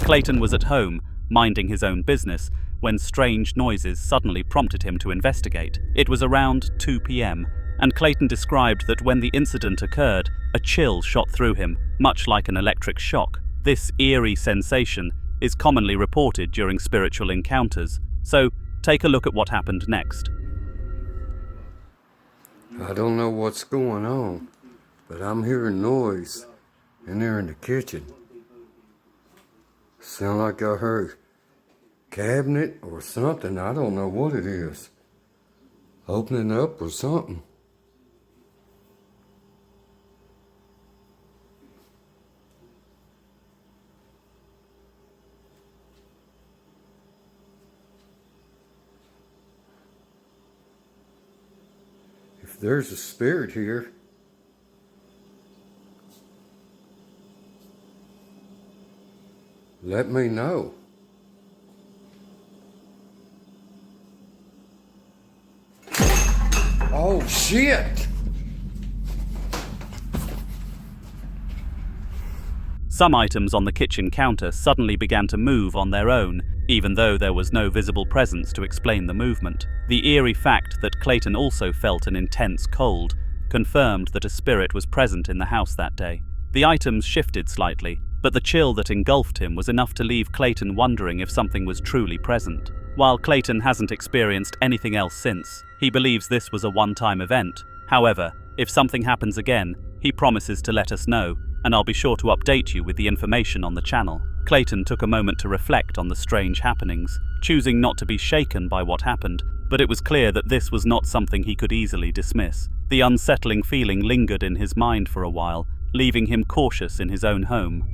Clayton was at home, minding his own business, when strange noises suddenly prompted him to investigate. It was around 2 p.m., and Clayton described that when the incident occurred, a chill shot through him, much like an electric shock. This eerie sensation is commonly reported during spiritual encounters, so take a look at what happened next. I don't know what's going on, but I'm hearing noise in there in the kitchen. Sound like I heard cabinet or something. I don't know what it is. Opening up or something. If there's a spirit here, let me know. Oh, shit! Some items on the kitchen counter suddenly began to move on their own, even though there was no visible presence to explain the movement. The eerie fact that Clayton also felt an intense cold confirmed that a spirit was present in the house that day. The items shifted slightly, but the chill that engulfed him was enough to leave Clayton wondering if something was truly present. While Clayton hasn't experienced anything else since, he believes this was a one-time event. However, if something happens again, he promises to let us know, and I'll be sure to update you with the information on the channel. Clayton took a moment to reflect on the strange happenings, choosing not to be shaken by what happened, but it was clear that this was not something he could easily dismiss. The unsettling feeling lingered in his mind for a while, leaving him cautious in his own home.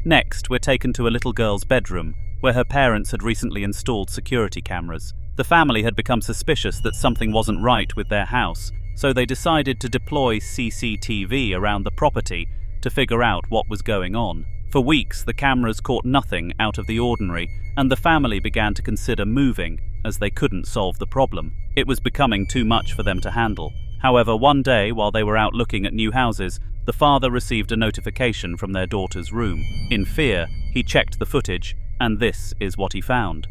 Next, we're taken to a little girl's bedroom, where her parents had recently installed security cameras. The family had become suspicious that something wasn't right with their house, so they decided to deploy CCTV around the property to figure out what was going on. For weeks, the cameras caught nothing out of the ordinary, and the family began to consider moving, as they couldn't solve the problem. It was becoming too much for them to handle. However, one day, while they were out looking at new houses, the father received a notification from their daughter's room. In fear, he checked the footage, and this is what he found.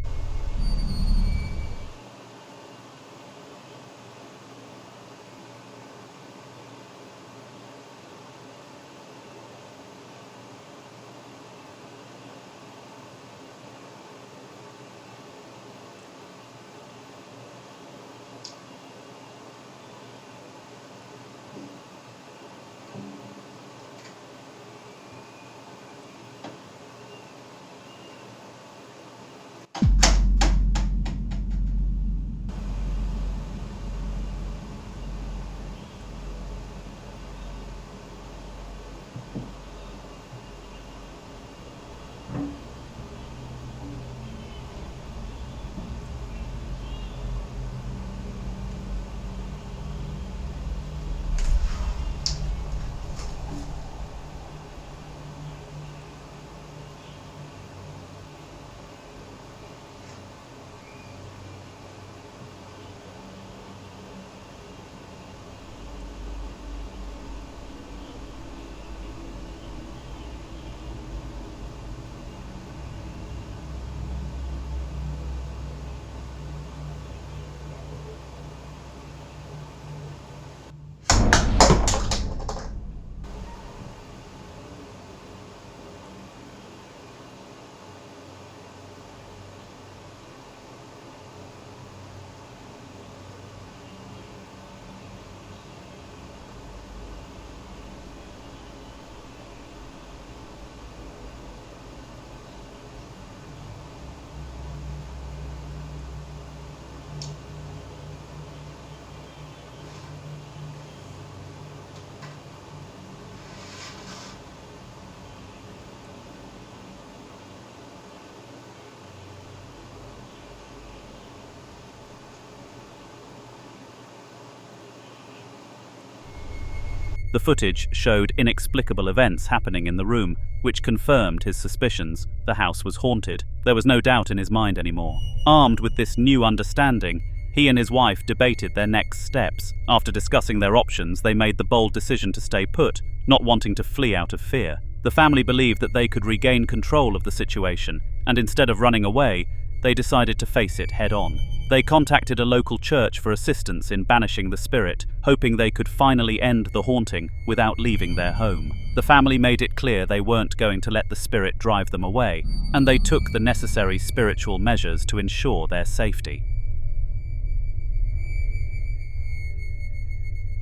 The footage showed inexplicable events happening in the room, which confirmed his suspicions. The house was haunted. There was no doubt in his mind anymore. Armed with this new understanding, He and his wife debated their next steps. After discussing their options, they made the bold decision to stay put, not wanting to flee out of fear. The family believed that they could regain control of the situation, and instead of running away, they decided to face it head-on. They contacted a local church for assistance in banishing the spirit, hoping they could finally end the haunting without leaving their home. The family made it clear they weren't going to let the spirit drive them away, and they took the necessary spiritual measures to ensure their safety.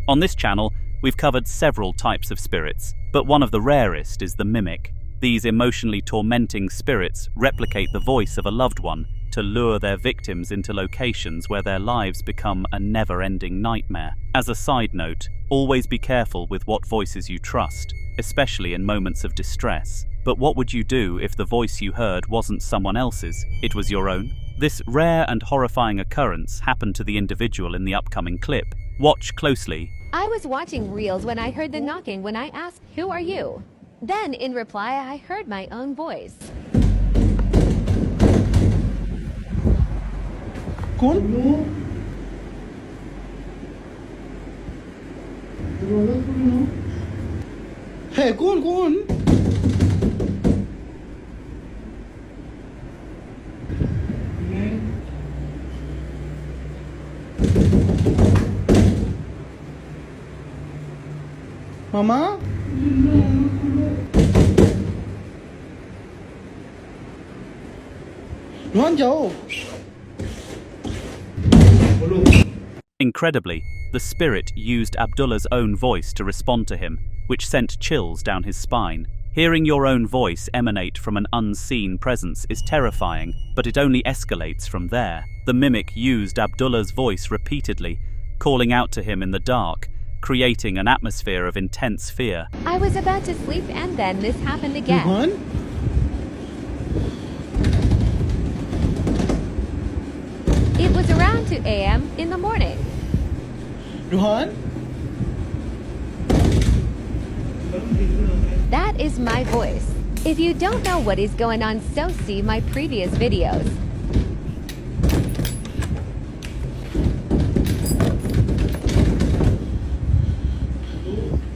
On this channel, we've covered several types of spirits, but one of the rarest is the mimic. These emotionally tormenting spirits replicate the voice of a loved one to lure their victims into locations where their lives become a never-ending nightmare. As a side note, always be careful with what voices you trust, especially in moments of distress. But what would you do if the voice you heard wasn't someone else's, it was your own? This rare and horrifying occurrence happened to the individual in the upcoming clip. Watch closely. I was watching reels when I heard the knocking when I asked, "Who are you?" Then, in reply, I heard my own voice. कौन? है कौन? मामा? रोहन जाओ. Incredibly, the spirit used Abdullah's own voice to respond to him, which sent chills down his spine. Hearing your own voice emanate from an unseen presence is terrifying, but it only escalates from there. The mimic used Abdullah's voice repeatedly, calling out to him in the dark, creating an atmosphere of intense fear. I was about to sleep and then this happened again. Rohan? It was around 2 a.m. in the morning. Rohan? That is my voice. If you don't know what is going on, so see my previous videos.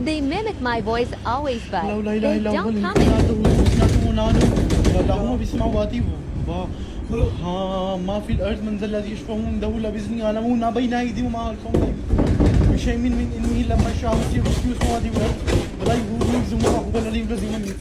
They mimic my voice always, but they don't comment. ها ما في الأرض منزل الذي يشفعون دولة بإذن يعلمون ما بين أيديهم وما خلفهم بشيء من علمه لما شاء يصير في السماوات والأرض ولا يغوض يلزمون أقبل الذين يلزمون من.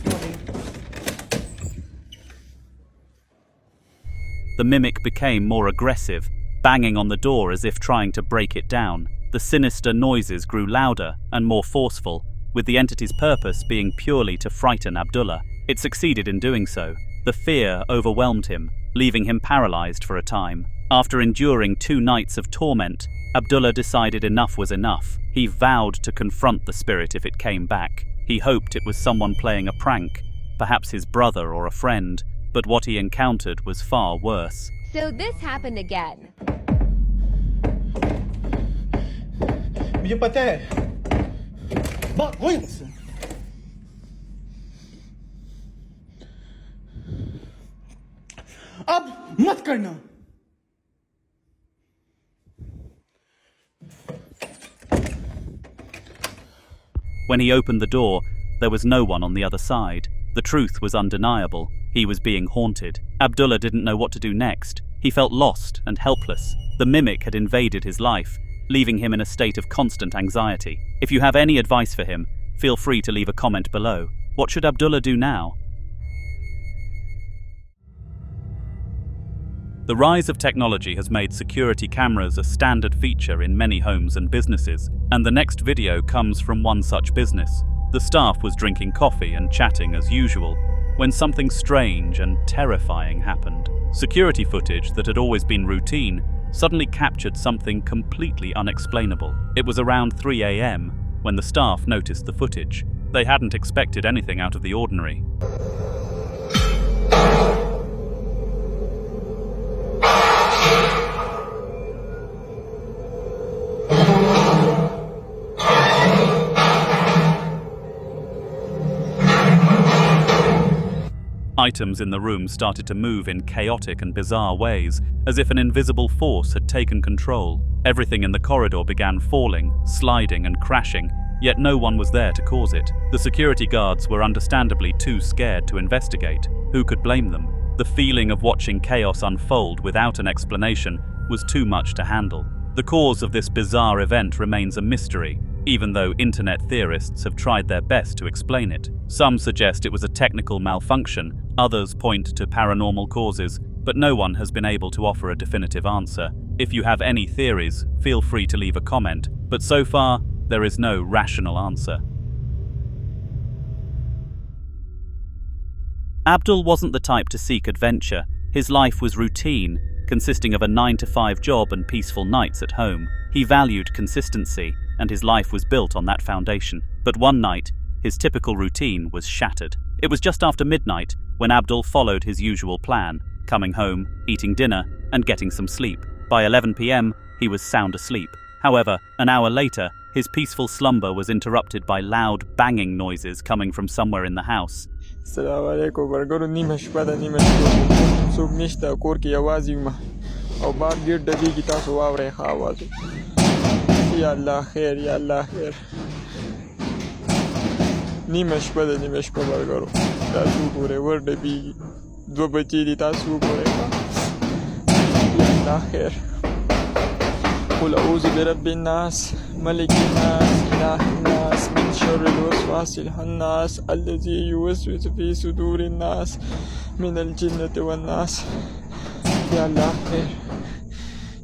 The mimic became more aggressive, banging on the door as if trying to break it down. The sinister noises grew louder and more forceful, with the entity's purpose being purely to frighten Abdullah. It succeeded in doing so. The fear overwhelmed him, leaving him paralyzed for a time. After enduring 2 nights of torment, Abdullah decided enough was enough. He vowed to confront the spirit if it came back. He hoped it was someone playing a prank, perhaps his brother or a friend, but what he encountered was far worse. So this happened again. मुझे पता है बात वही मुझसे अब मत करना. When he opened the door, there was no one on the other side. The truth was undeniable. He was being haunted. Abdullah didn't know what to do next. He felt lost and helpless. The mimic had invaded his life, leaving him in a state of constant anxiety. If you have any advice for him, feel free to leave a comment below. What should Abdullah do now? The rise of technology has made security cameras a standard feature in many homes and businesses, and the next video comes from one such business. The staff was drinking coffee and chatting as usual, when something strange and terrifying happened. Security footage that had always been routine suddenly captured something completely unexplainable. It was around 3 a.m. when the staff noticed the footage. They hadn't expected anything out of the ordinary. Items in the room started to move in chaotic and bizarre ways, as if an invisible force had taken control. Everything in the corridor began falling, sliding and crashing, yet no one was there to cause it. The security guards were understandably too scared to investigate. Who could blame them? The feeling of watching chaos unfold without an explanation was too much to handle. The cause of this bizarre event remains a mystery, even though internet theorists have tried their best to explain it. Some suggest it was a technical malfunction, others point to paranormal causes, but no one has been able to offer a definitive answer. If you have any theories, feel free to leave a comment, but so far, there is no rational answer. Abdul wasn't the type to seek adventure. His life was routine, consisting of a 9-to-5 job and peaceful nights at home. He valued consistency, and his life was built on that foundation. But one night, his typical routine was shattered. It was just after midnight when Abdul followed his usual plan, coming home, eating dinner, and getting some sleep. By 11 p.m., he was sound asleep. However, an hour later, his peaceful slumber was interrupted by loud banging noises coming from somewhere in the house. السلام عليكم برګرو نیمه شپه ده نیمه شپه څوک نشته کور کې یوازې یم او بار ډېر ډبېږي تاسو واورئ ښه اواز یا الله خیر یا الله خیر نیمه شپه ده نیمه شپه برګرو تاسو وګورئ ور ډبېږي دوه بچې دي تاسو وګورئ یا الله خیر قل أعوذ برب الناس ملك الناس إله الناس من شر الوسواس الخناس الذي يوسوس في صدور الناس من الجنة والناس يا الله خير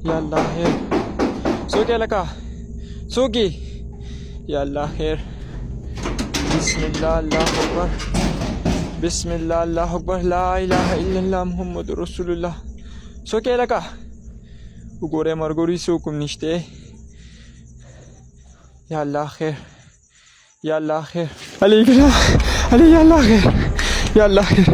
يا الله خير سوكي لك سوكي يا الله خير بسم الله الله أكبر بسم الله الله أكبر لا إله إلا الله محمد رسول الله سوكي لك وګوره مرګوري څوک نشته یا الله خیر یا الله خیر علي یا الله خیر یا الله خیر.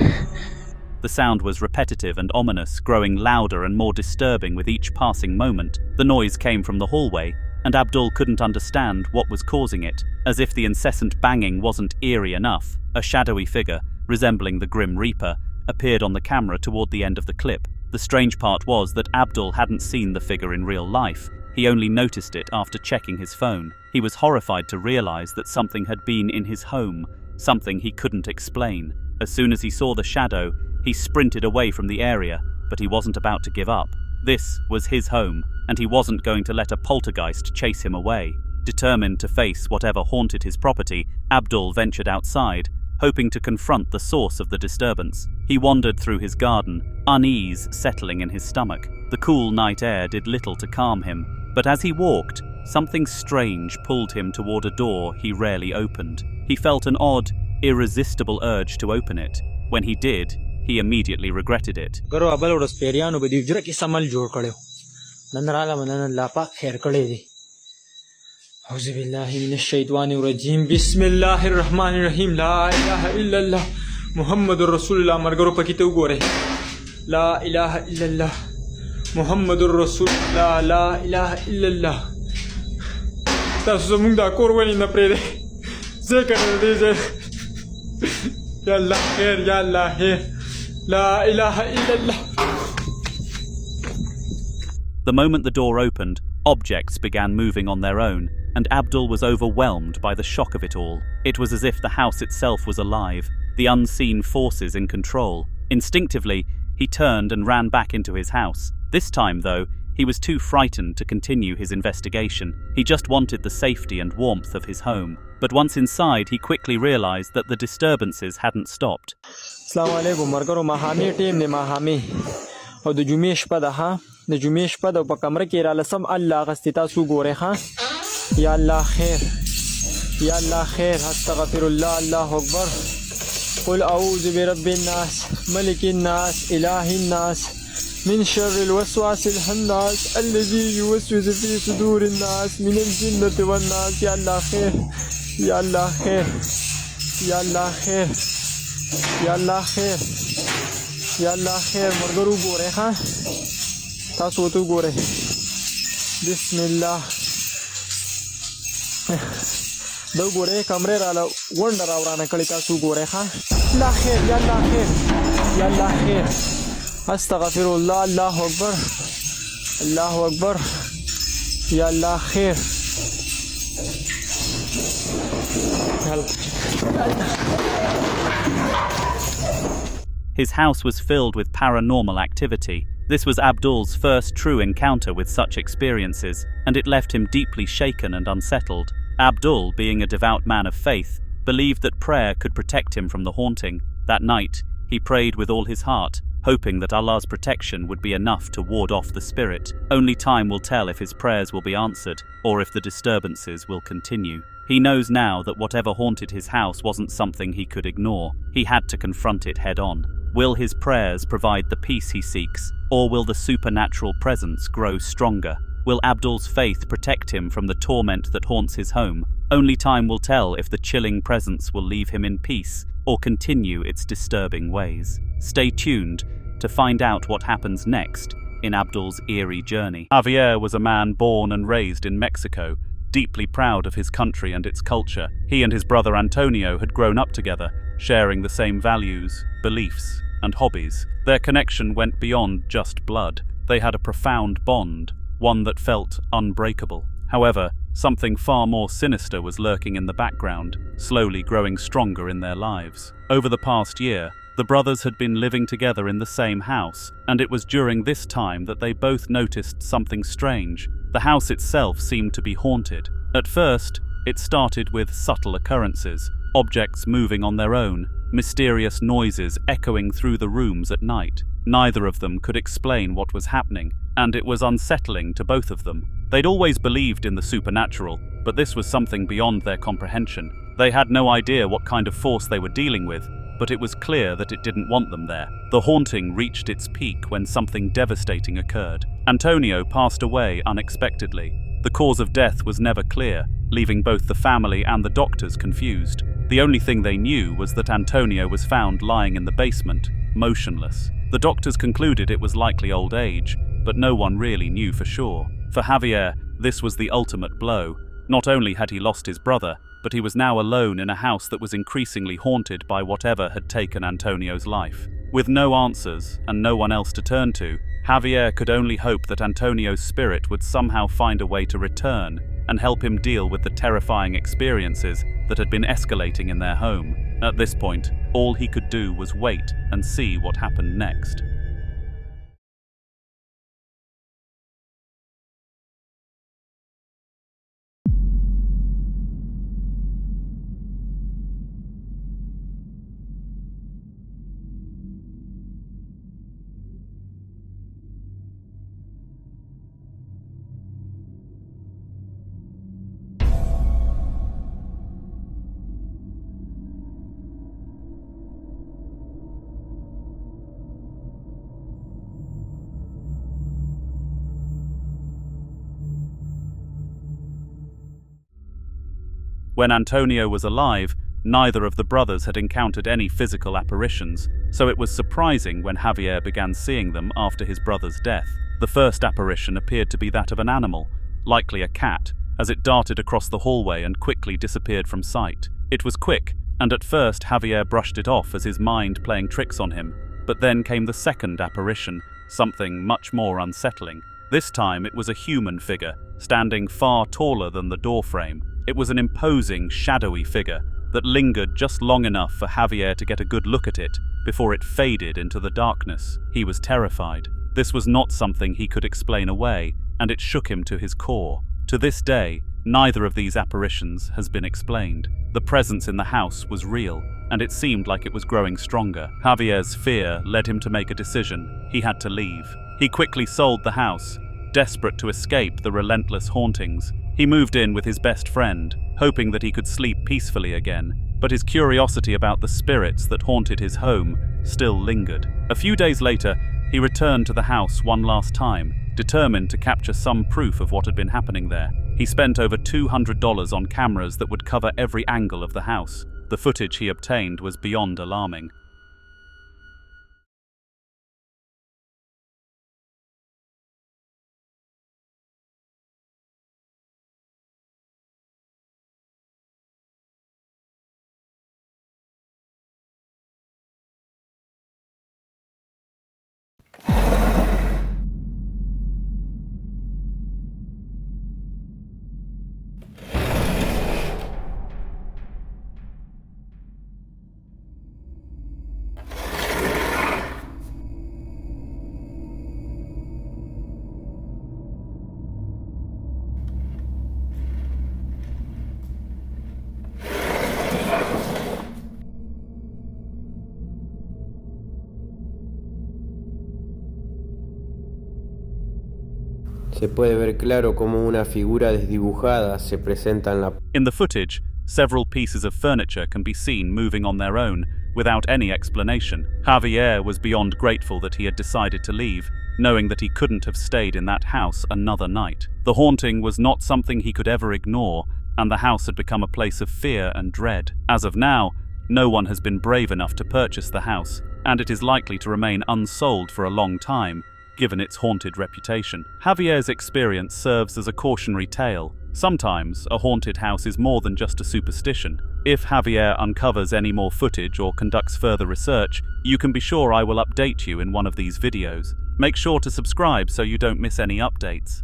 The sound was repetitive and ominous, growing louder and more disturbing with each passing moment. The noise came from the hallway, and Abdul couldn't understand what was causing it. As if the incessant banging wasn't eerie enough, a shadowy figure, resembling the Grim Reaper, appeared on the camera toward the end of the clip. The strange part was that Abdul hadn't seen the figure in real life. He only noticed it after checking his phone. He was horrified to realize that something had been in his home, something he couldn't explain. As soon as he saw the shadow, he sprinted away from the area, but he wasn't about to give up. This was his home, and he wasn't going to let a poltergeist chase him away. Determined to face whatever haunted his property, Abdul ventured outside, hoping to confront the source of the disturbance. He wandered through his garden, unease settling in his stomach. The cool night air did little to calm him, but as he walked, something strange pulled him toward a door he rarely opened. He felt an odd, irresistible urge to open it. When he did, he immediately regretted it. ګرو ابل ورځ پیریانو به د حجره کې سمل جوړ کړو نن راغلم نن الله پاک خیر کړی دی أعوذ بالله من الشيطان الرجيم بسم الله الرحمن الرحيم لا إله إلا الله محمد رسول الله مرګرو پکې ته وګورئ لا إله إلا الله محمد رسول الله لا إله إلا الله تاسو زمونږ دا کور ولې نه پرېږدئ ځکه نه دی ځای یا الله خیر یا الله خیر لا إله إلا الله. The moment the door opened, objects began moving on their own, and Abdul was overwhelmed by the shock of it all. It was as if the house itself was alive, the unseen forces in control. Instinctively, he turned and ran back into his house. This time, though, he was too frightened to continue his investigation. He just wanted the safety and warmth of his home. But once inside, he quickly realized that the disturbances hadn't stopped. Assalamu alaikum, مرګرو ماښامي ټیم دی ماښامي او د جمعې شپه ده ها د جمعې شپه ده په کمره کې راله سم الله اغستې تاسو وګورئ ها یا الله خیر یا الله خیر استغفر الله الله اکبر قل اعوذ برب الناس ملك الناس اله الناس من شر الوسواس الخناس الذي يوسوس في صدور الناس من الجنة والناس يا الله خير يا الله خير يا الله خير يا الله خير يا الله خير مرګرو ګورئ ها تاسو ورته وګورئ بسم الله دا وګورئ کمرې راله ونډه راورانه کړې تاسو وګورئ ها الله خیر یا الله خیر Ya Allah khair. Astaghfirullah. Allahu Akbar. Allahu Akbar. Ya Allah khair. His house was filled with paranormal activity. This was Abdul's first true encounter with such experiences, and it left him deeply shaken and unsettled. Abdul, being a devout man of faith, believed that prayer could protect him from the haunting. That night, he prayed with all his heart, hoping that Allah's protection would be enough to ward off the spirit. Only time will tell if his prayers will be answered, or if the disturbances will continue. He knows now that whatever haunted his house wasn't something he could ignore. He had to confront it head-on. Will his prayers provide the peace he seeks, or will the supernatural presence grow stronger? Will Abdul's faith protect him from the torment that haunts his home? Only time will tell if the chilling presence will leave him in peace or continue its disturbing ways. Stay tuned to find out what happens next in Abdul's eerie journey. Javier was a man born and raised in Mexico, deeply proud of his country and its culture. He and his brother Antonio had grown up together, sharing the same values, beliefs, and hobbies. Their connection went beyond just blood. They had a profound bond, one that felt unbreakable. However, something far more sinister was lurking in the background, slowly growing stronger in their lives. Over the past year, the brothers had been living together in the same house, and it was during this time that they both noticed something strange. The house itself seemed to be haunted. At first, it started with subtle occurrences, objects moving on their own, mysterious noises echoing through the rooms at night. Neither of them could explain what was happening, and it was unsettling to both of them. They'd always believed in the supernatural, but this was something beyond their comprehension. They had no idea what kind of force they were dealing with, but it was clear that it didn't want them there. The haunting reached its peak when something devastating occurred. Antonio passed away unexpectedly. The cause of death was never clear, leaving both the family and the doctors confused. The only thing they knew was that Antonio was found lying in the basement, motionless. The doctors concluded it was likely old age, but no one really knew for sure. For Javier, this was the ultimate blow. Not only had he lost his brother, but he was now alone in a house that was increasingly haunted by whatever had taken Antonio's life. With no answers and no one else to turn to, Javier could only hope that Antonio's spirit would somehow find a way to return and help him deal with the terrifying experiences that had been escalating in their home. At this point, all he could do was wait and see what happened next. When Antonio was alive, neither of the brothers had encountered any physical apparitions, so it was surprising when Javier began seeing them after his brother's death. The first apparition appeared to be that of an animal, likely a cat, as it darted across the hallway and quickly disappeared from sight. It was quick, and at first Javier brushed it off as his mind playing tricks on him, but then came the second apparition, something much more unsettling. This time it was a human figure, standing far taller than the doorframe. It was an imposing, shadowy figure that lingered just long enough for Javier to get a good look at it before it faded into the darkness. He was terrified. This was not something he could explain away, and it shook him to his core. To this day, neither of these apparitions has been explained. The presence in the house was real, and it seemed like it was growing stronger. Javier's fear led him to make a decision. He had to leave. He quickly sold the house, desperate to escape the relentless hauntings. He moved in with his best friend, hoping that he could sleep peacefully again, but his curiosity about the spirits that haunted his home still lingered. A few days later, he returned to the house one last time, determined to capture some proof of what had been happening there. He spent over $200 on cameras that would cover every angle of the house. The footage he obtained was beyond alarming. Se puede ver claro como una figura desdibujada se presenta en la... In the footage, several pieces of furniture can be seen moving on their own, without any explanation. Javier was beyond grateful that he had decided to leave, knowing that he couldn't have stayed in that house another night. The haunting was not something he could ever ignore, and the house had become a place of fear and dread. As of now, no one has been brave enough to purchase the house, and it is likely to remain unsold for a long time, given its haunted reputation. Javier's experience serves as a cautionary tale. Sometimes, a haunted house is more than just a superstition. If Javier uncovers any more footage or conducts further research, you can be sure I will update you in one of these videos. Make sure to subscribe so you don't miss any updates.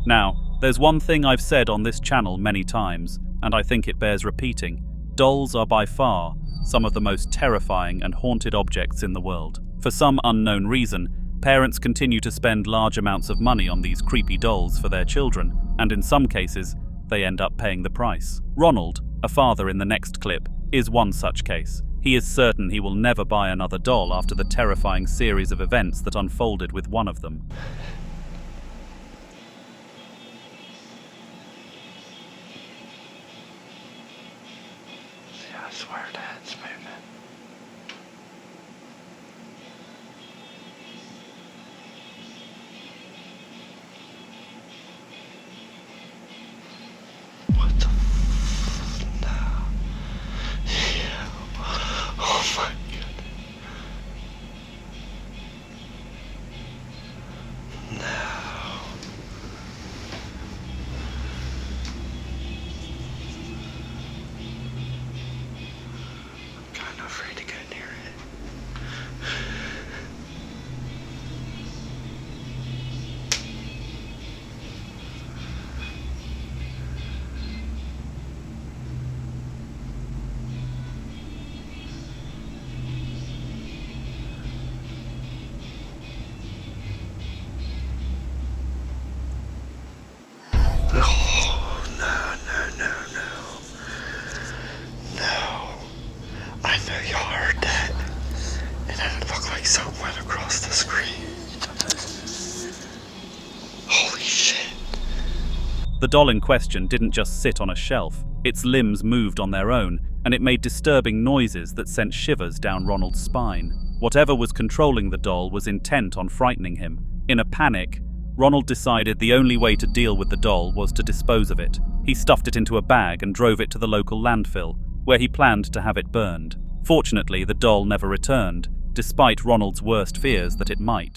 Now, there's one thing I've said on this channel many times, and I think it bears repeating. Dolls are by far some of the most terrifying and haunted objects in the world. For some unknown reason, parents continue to spend large amounts of money on these creepy dolls for their children, and in some cases, they end up paying the price. Ronald, a father in the next clip, is one such case. He is certain he will never buy another doll after the terrifying series of events that unfolded with one of them. I swear to head's moving. What the no. Yeah. Oh my goodness. No. I'm afraid to go near it. Oh, no. No. I know y'all heard that. And then it looked like something went across the screen. Holy shit. The doll in question didn't just sit on a shelf. Its limbs moved on their own, and it made disturbing noises that sent shivers down Ronald's spine. Whatever was controlling the doll was intent on frightening him. In a panic, Ronald decided the only way to deal with the doll was to dispose of it. He stuffed it into a bag and drove it to the local landfill, where he planned to have it burned. Fortunately, the doll never returned, despite Ronald's worst fears that it might.